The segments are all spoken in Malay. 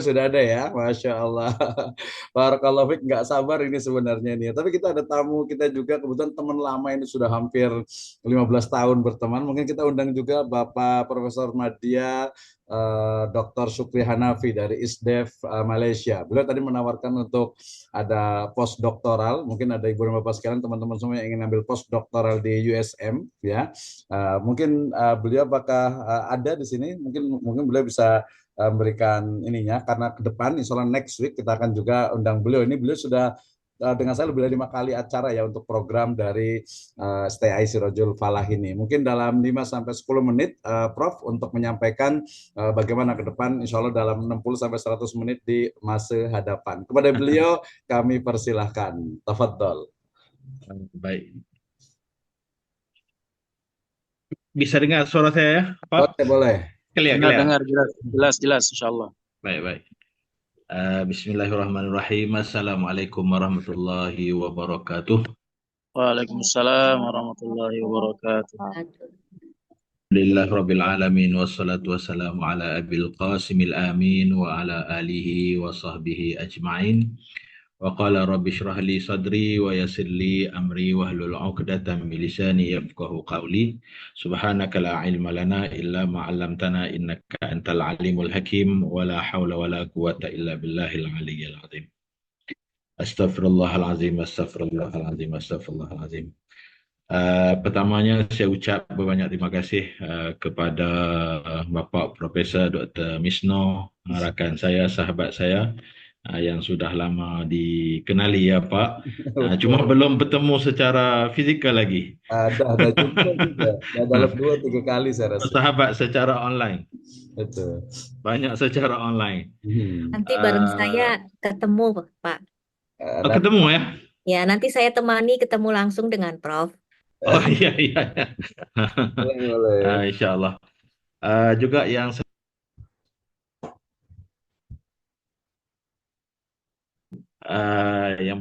Sudah ada ya, Masya Allah. Barakallahu fiik, nggak sabar ini sebenarnya nih. Tapi kita ada tamu kita juga, kebetulan teman lama ini sudah hampir 15 tahun berteman. Mungkin kita undang juga Bapak Profesor Madya, Dr. Syukri Hanafi dari ISDEF Malaysia. Beliau tadi menawarkan untuk ada postdoktoral. Mungkin ada ibu dan bapak sekalian, teman-teman semua yang ingin ambil postdoktoral di USM, ya. Mungkin beliau apakah ada di sini? Mungkin beliau bisa memberikan ininya, karena ke depan insya Allah next week kita akan juga undang beliau. Ini beliau sudah dengan saya lebih dari 5 kali acara ya untuk program dari STI Sirojul Falah ini. Mungkin dalam 5 sampai 10 menit Prof untuk menyampaikan bagaimana ke depan insya Allah dalam 60 sampai 100 menit di masa hadapan. Kepada beliau kami persilahkan. Tafadhol. Baik, bisa dengar suara saya ya, Pak? Oke, boleh. Clear, Dengar, clear. dengar, jelas, jelas, jelas, insya Allah. Baik, baik. Bismillahirrahmanirrahim. Assalamualaikum warahmatullahi wabarakatuh. Waalaikumsalam warahmatullahi wabarakatuh. Alhamdulillah Rabbil Alamin. Wassalatu wassalamu ala abil qasimil amin wa ala alihi wa sahbihi ajma'in. Wa qala rabbi shrah li sadri wa yassir li amri wahlul 'uqdatam min lisani yafqahu qawli. Subhanaka la ilma lana illa ma 'allamtana innaka antal alimul hakim wa la haula wa la quwwata illa billahil aliyyil azim. Astaghfirullahalazim, astaghfirullahalazim, astaghfirullahalazim. Pertamanya saya ucap berbanyak terima kasih kepada Bapak Profesor Dr. Misno, rakan saya, sahabat saya yang sudah lama dikenali ya Pak. Cuma belum bertemu secara fizikal lagi. Ada jumpa juga. Dalam 2-3 kali saya rasa. Sahabat secara online. Betul. Banyak secara online. Nanti bareng saya ketemu, Pak. Ketemu ya? Ya, nanti saya temani ketemu langsung dengan Prof. Oh iya, iya. Boleh. Insya Allah. Juga yang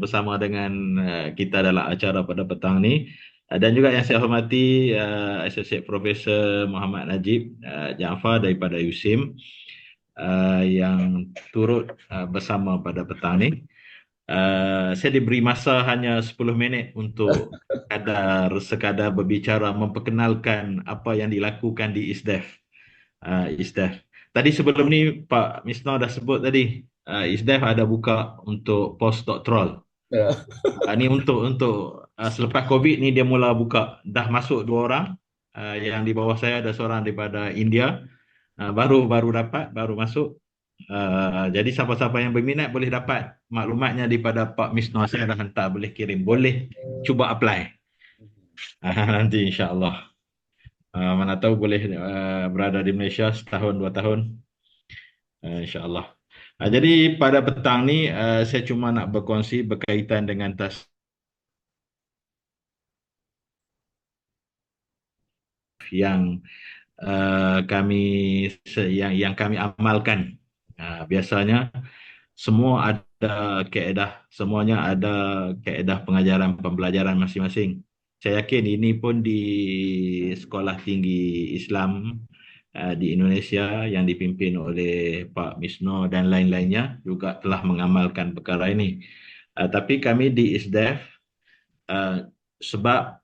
bersama dengan kita dalam acara pada petang ni, dan juga yang saya hormati Associate Profesor Muhammad Najib Jaafar daripada USIM yang turut bersama pada petang ni. Saya diberi masa hanya 10 minit untuk sekadar berbicara, memperkenalkan apa yang dilakukan di ISDEF. ISDEF. Tadi sebelum ni Pak Misno dah sebut tadi, ISDEF ada buka untuk postdoctoral. Ya. Ini untuk selepas COVID ni dia mula buka. Dah masuk 2 orang. Yang di bawah saya ada seorang daripada India. Baru masuk. Jadi siapa-siapa yang berminat boleh dapat maklumatnya daripada Pak Misno. Saya dah hantar, boleh kirim. Boleh cuba apply. Nanti insya-Allah. Mana tahu boleh berada di Malaysia setahun 2 tahun, insya-Allah. Jadi pada petang ni saya cuma nak berkongsi berkaitan dengan yang kami amalkan. Biasanya semuanya ada kaedah pengajaran pembelajaran masing-masing. Saya yakin ini pun di sekolah tinggi Islam di Indonesia yang dipimpin oleh Pak Misno dan lain-lainnya juga telah mengamalkan perkara ini. Tapi kami di ISDEF, sebab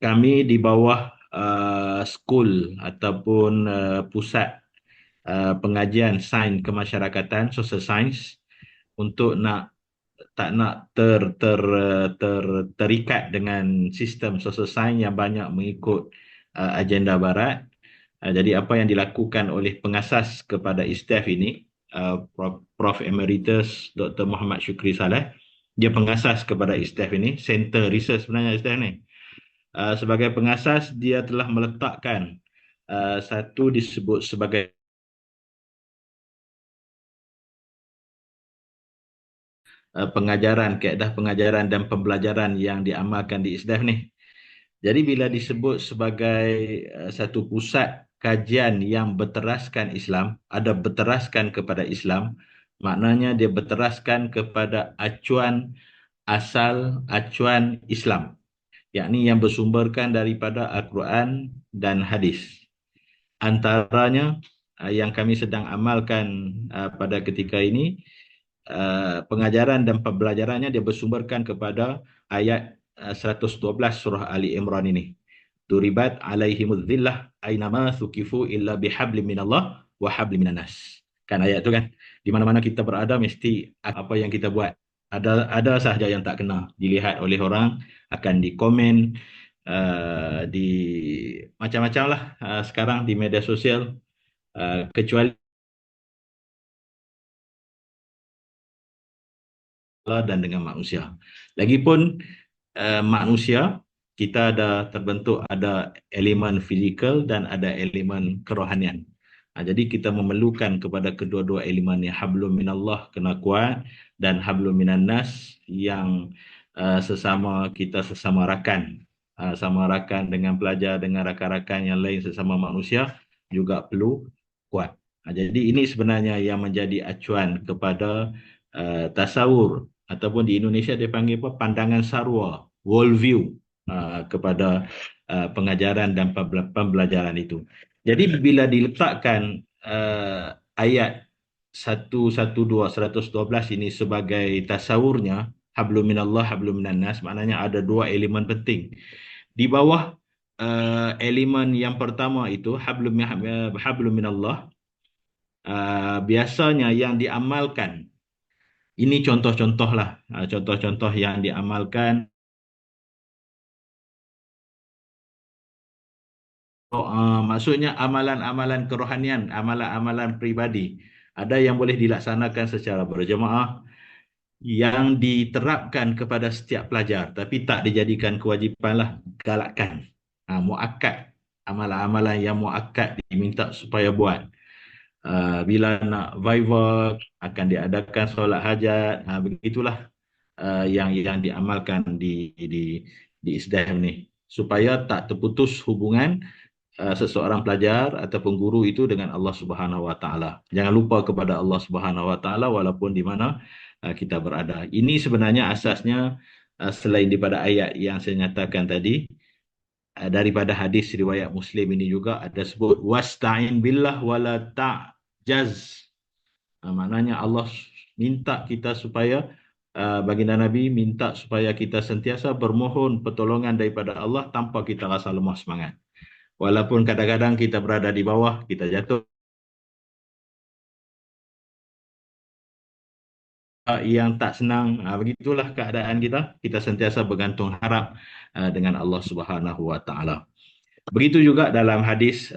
kami di bawah skul ataupun pusat pengajian sains kemasyarakatan, social science, untuk tak nak terikat dengan sistem social science yang banyak mengikut agenda barat. Jadi apa yang dilakukan oleh pengasas kepada ISDEF ini, Prof Emeritus Dr. Muhammad Syukri Saleh, dia pengasas kepada ISDEF ini, Center Research sebenarnya ISDEF ni. Sebagai pengasas, dia telah meletakkan satu disebut sebagai pengajaran, kaedah pengajaran dan pembelajaran yang diamalkan di ISDEF ni. Jadi bila disebut sebagai satu pusat kajian yang berteraskan Islam, ada berteraskan kepada Islam, maknanya dia berteraskan kepada acuan Islam, yakni yang bersumberkan daripada Al-Quran dan hadis. Antaranya yang kami sedang amalkan pada ketika ini, pengajaran dan pembelajarannya dia bersumberkan kepada ayat 112 surah Ali Imran ini. Duribat alaihimudz zillah ainama thuqifu illa bihablim minallah wa hablim minan nas. Kan ayat tu kan. Di mana-mana kita berada mesti apa yang kita buat ada sahaja yang tak kena dilihat oleh orang, akan dikomen di macam-macam lah sekarang di media sosial, kecuali Allah dan dengan manusia. Lagipun manusia kita ada terbentuk, ada elemen fizikal dan ada elemen kerohanian. Jadi kita memerlukan kepada kedua-dua elemen ni, hablum minallah kena kuat dan hablum minan nas yang sesama rakan, sama rakan dengan pelajar, dengan rakan-rakan yang lain sesama manusia juga perlu kuat. Jadi ini sebenarnya yang menjadi acuan kepada tasawur, ataupun di Indonesia dia panggil apa, pandangan sarwa, world view kepada pengajaran dan pembelajaran itu. Jadi bila diletakkan ayat 112 ini sebagai tasawurnya, hablum minallah hablum minan nas, maknanya ada dua elemen penting. Di bawah elemen yang pertama itu hablum minallah, biasanya yang diamalkan, ini contoh-contoh lah, contoh-contoh yang diamalkan. Maksudnya amalan-amalan kerohanian, amalan-amalan pribadi. Ada yang boleh dilaksanakan secara berjemaah, yang diterapkan kepada setiap pelajar, tapi tak dijadikan kewajipan lah, galakkan. Muakkad, amalan-amalan yang muakkad diminta supaya buat. Bila nak viva, akan diadakan solat hajat, begitulah yang diamalkan di ISDAM ni, supaya tak terputus hubungan seseorang pelajar ataupun guru itu dengan Allah Subhanahu Wa Taala. Jangan lupa kepada Allah Subhanahu Wa Taala walaupun di mana kita berada. Ini sebenarnya asasnya, selain daripada ayat yang saya nyatakan tadi, daripada hadis riwayat Muslim ini juga ada sebut wasta'in billah wala ta'jaz. Maknanya Allah minta kita supaya, baginda Nabi minta supaya kita sentiasa bermohon pertolongan daripada Allah tanpa kita rasa lemah semangat. Walaupun kadang-kadang kita berada di bawah, kita jatuh, yang tak senang, begitulah keadaan kita. Kita sentiasa bergantung harap dengan Allah Subhanahu Wa Taala. Begitu juga dalam hadis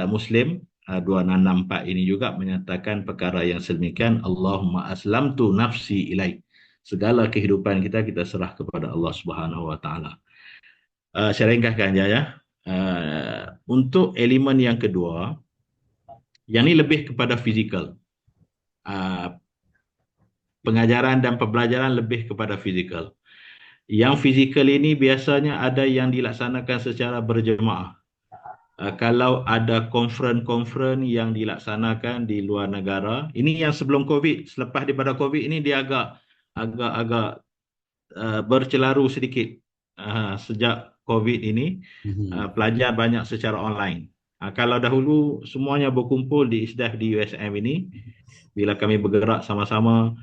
Muslim 2664 ini juga menyatakan perkara yang sedemikian. Allahumma aslamtu nafsi ilaik. Segala kehidupan kita serah kepada Allah Subhanahu Wa Taala. Saya ringkaskan ya. Untuk elemen yang kedua, yang ini lebih kepada fizikal. Pengajaran dan pembelajaran lebih kepada fizikal. Yang fizikal ini biasanya ada yang dilaksanakan secara berjemaah. Kalau ada konferen-konferen yang dilaksanakan di luar negara, ini yang sebelum COVID, selepas daripada COVID ini dia agak bercelaru sedikit. Sejak COVID ini, pelajar banyak secara online. Kalau dahulu semuanya berkumpul di ISDAF di USM ini, bila kami bergerak sama-sama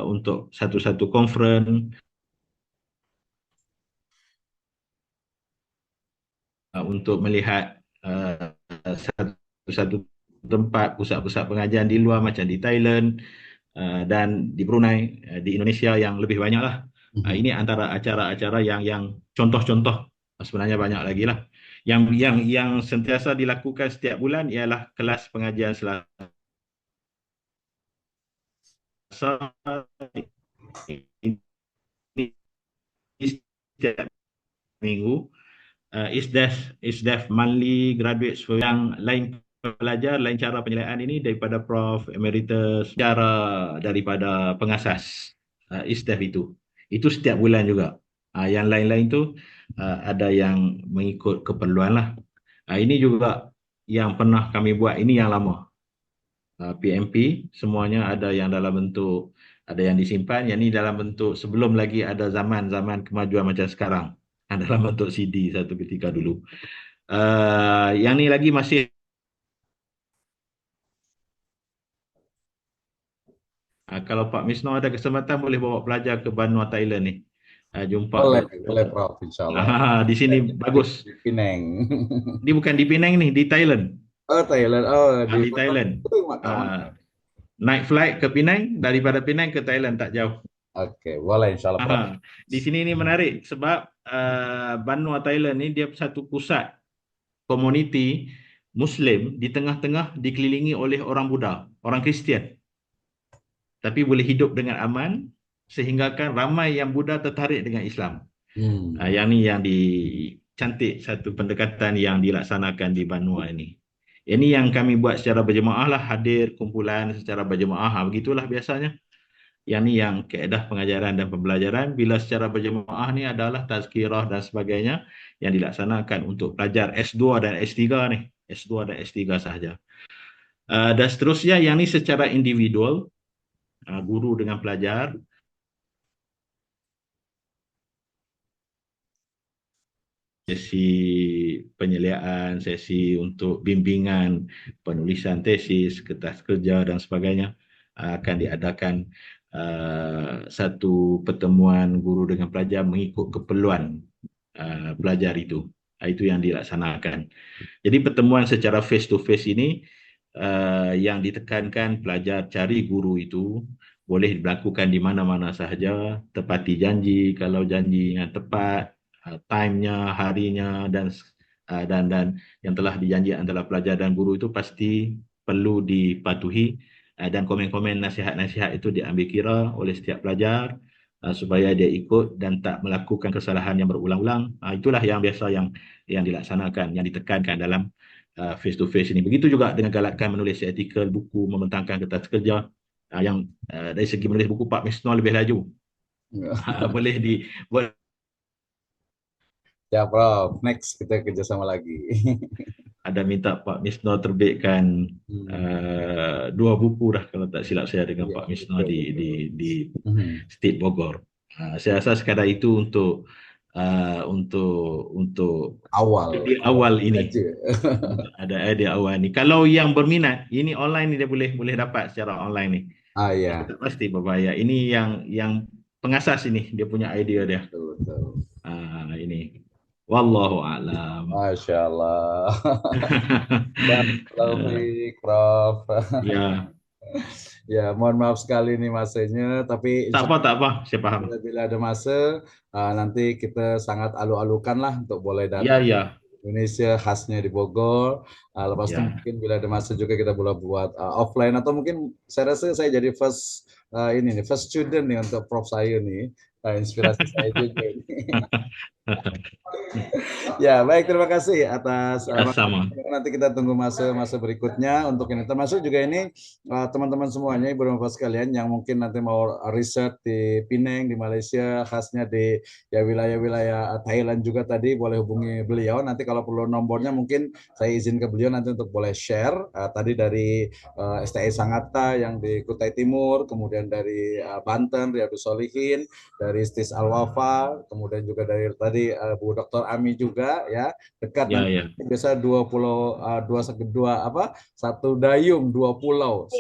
untuk satu-satu konferen, untuk melihat satu-satu tempat pusat-pusat pengajian di luar macam di Thailand dan di Brunei, di Indonesia yang lebih banyak lah. Ini antara acara-acara yang contoh-contoh, sebenarnya banyak lagi lah. Yang sentiasa dilakukan setiap bulan ialah kelas pengajian Selasa setiap minggu. ISDAF monthly graduates yang lain pelajar, lain cara penilaian ini daripada Prof Emeritus, cara daripada pengasas ISDAF itu setiap bulan juga. Yang lain-lain tu ada yang mengikut keperluan lah. Ini juga yang pernah kami buat, ini yang lama. PMP semuanya ada yang dalam bentuk, ada yang disimpan, yang ini dalam bentuk sebelum lagi ada zaman kemajuan macam sekarang. Dalam bentuk CD satu ketika dulu. Yang ni lagi masih Kalau Pak Misno ada kesempatan boleh bawa pelajar ke Banua Thailand ni. Jumpa Boleh Prof, insya Allah. di sini bagus. Di Penang. Ini bukan di Penang nih, di Thailand. Oh, Thailand. Oh, Di Thailand. Naik flight ke Penang, daripada Penang ke Thailand tak jauh. Oke, boleh insya Allah Prof. Di sini ini menarik sebab Banua Thailand ni dia satu pusat komuniti Muslim di tengah-tengah dikelilingi oleh orang Buddha, orang Kristian. Tapi boleh hidup dengan aman sehinggakan ramai yang Buddha tertarik dengan Islam. Yang ni yang cantik satu pendekatan yang dilaksanakan di Banua ini. Ini yang kami buat secara berjemaah lah, hadir kumpulan secara berjemaah. Begitulah biasanya. Yang ni yang kaedah pengajaran dan pembelajaran. Bila secara berjemaah ni adalah tazkirah dan sebagainya yang dilaksanakan untuk pelajar S2 dan S3 ni. S2 dan S3 sahaja. Dan seterusnya yang ni secara individual, guru dengan pelajar. Sesi penyeliaan, sesi untuk bimbingan, penulisan tesis, kertas kerja dan sebagainya akan diadakan satu pertemuan guru dengan pelajar mengikut keperluan pelajar itu. Itu yang dilaksanakan. Jadi pertemuan secara face to face ini yang ditekankan pelajar cari guru itu boleh dilakukan di mana-mana sahaja, tepati janji kalau janji yang tepat, time-nya, harinya dan yang telah dijanji antara pelajar dan guru itu pasti perlu dipatuhi, dan komen-komen nasihat-nasihat itu diambil kira oleh setiap pelajar supaya dia ikut dan tak melakukan kesalahan yang berulang-ulang. Itulah yang biasa yang dilaksanakan, yang ditekankan dalam face to face ini. Begitu juga dengan galakan menulis artikel, buku, membentangkan kertas kerja. Yang dari segi menulis buku, Pak Misno lebih laju. Boleh Ya Prof, next kita kerjasama lagi. Ada minta Pak Misno terbitkan 2 buku dah kalau tak silap saya dengan Pak Misno di State Bogor. Saya rasa sekadar itu untuk awal ini. Ada idea awal ni. Kalau yang berminat, ini online ni dia boleh dapat secara online ni. Ya. Pasti berbahaya. Ini yang pengasas ini dia punya idea dia. Betul. Ini. Wallahu a'lam. Masya Allah. Baik, Prof. Ya. Ya, mohon maaf sekali nih masanya, tapi tak apa, saya paham. Bila ada masa, nanti kita sangat alu-alukan lah untuk boleh datang. Ya. Indonesia khasnya di Bogor. Lepas itu mungkin bila ada masa juga kita boleh buat offline, atau mungkin saya rasa saya jadi first student nih untuk Prof saya nih. Inspirasi saya juga ini. Ya, baik, terima kasih atas sama. Nanti kita tunggu masa berikutnya untuk ini, termasuk juga ini teman-teman semuanya, ibu dan bapak sekalian yang mungkin nanti mau riset di Penang, di Malaysia, khasnya di wilayah-wilayah Thailand juga tadi, boleh hubungi beliau. Nanti kalau perlu nombornya mungkin saya izin ke beliau nanti untuk boleh share. Tadi dari STI Sangatta yang di Kutai Timur, kemudian dari Banten, Riyadus Sholihin, dari Stis Al-Wafa, kemudian juga dari tadi Bu Dr. Ami juga ya, dekat biasa 1 dayung 2 pulau.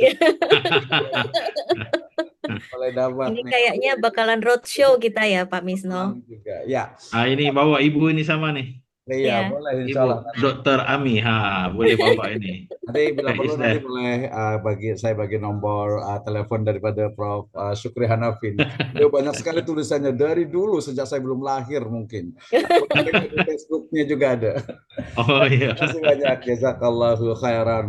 Boleh dapat. Ini kayaknya bakalan roadshow kita ya Pak Misno. Juga. Ya. Ini bawa ibu ini sama nih. Iya, boleh insya Allah. Dr. Ami, boleh bawa ini. Nanti bila perlu nanti boleh saya bagi nomor telepon daripada Prof. Syukri Hanafin. Dia banyak sekali tulisannya dari dulu sejak saya belum lahir mungkin. Di Facebooknya juga ada. Oh iya. Terima kasih banyak. Jazakallahu khairan.